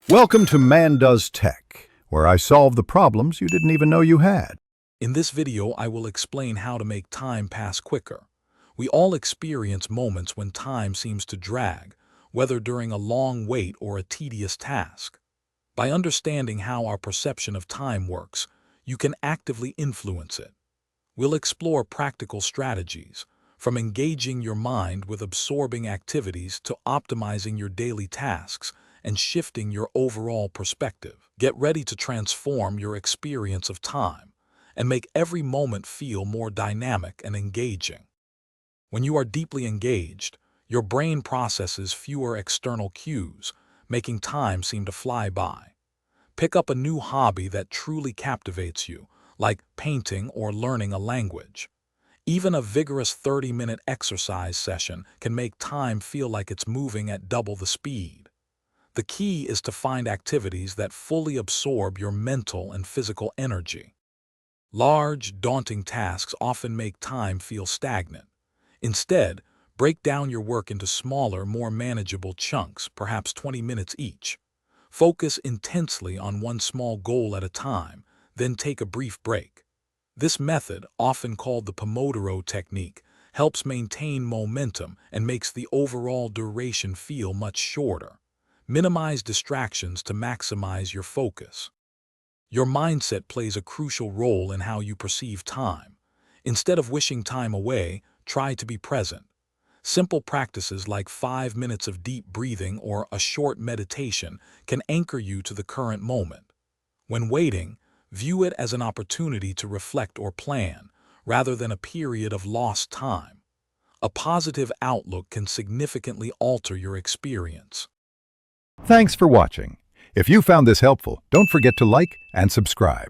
Welcome to Man Does Tech, where I solve the problems you didn't even know you had. In this video, I will explain how to make time pass quicker. We all experience moments when time seems to drag, whether during a long wait or a tedious task. By understanding how our perception of time works, you can actively influence it. We'll explore practical strategies, from engaging your mind with absorbing activities to optimizing your daily tasks and shifting your overall perspective. Get ready to transform your experience of time and make every moment feel more dynamic and engaging. When you are deeply engaged, your brain processes fewer external cues, making time seem to fly by. Pick up a new hobby that truly captivates you, like painting or learning a language. Even a vigorous 30-minute exercise session can make time feel like it's moving at double the speed. The key is to find activities that fully absorb your mental and physical energy. Large, daunting tasks often make time feel stagnant. Instead, break down your work into smaller, more manageable chunks, perhaps 20 minutes each. Focus intensely on one small goal at a time, then take a brief break. This method, often called the Pomodoro technique, helps maintain momentum and makes the overall duration feel much shorter. Minimize distractions to maximize your focus. Your mindset plays a crucial role in how you perceive time. Instead of wishing time away, try to be present. Simple practices like 5 minutes of deep breathing or a short meditation can anchor you to the current moment. When waiting, view it as an opportunity to reflect or plan, rather than a period of lost time. A positive outlook can significantly alter your experience. Thanks for watching. If you found this helpful, don't forget to like and subscribe.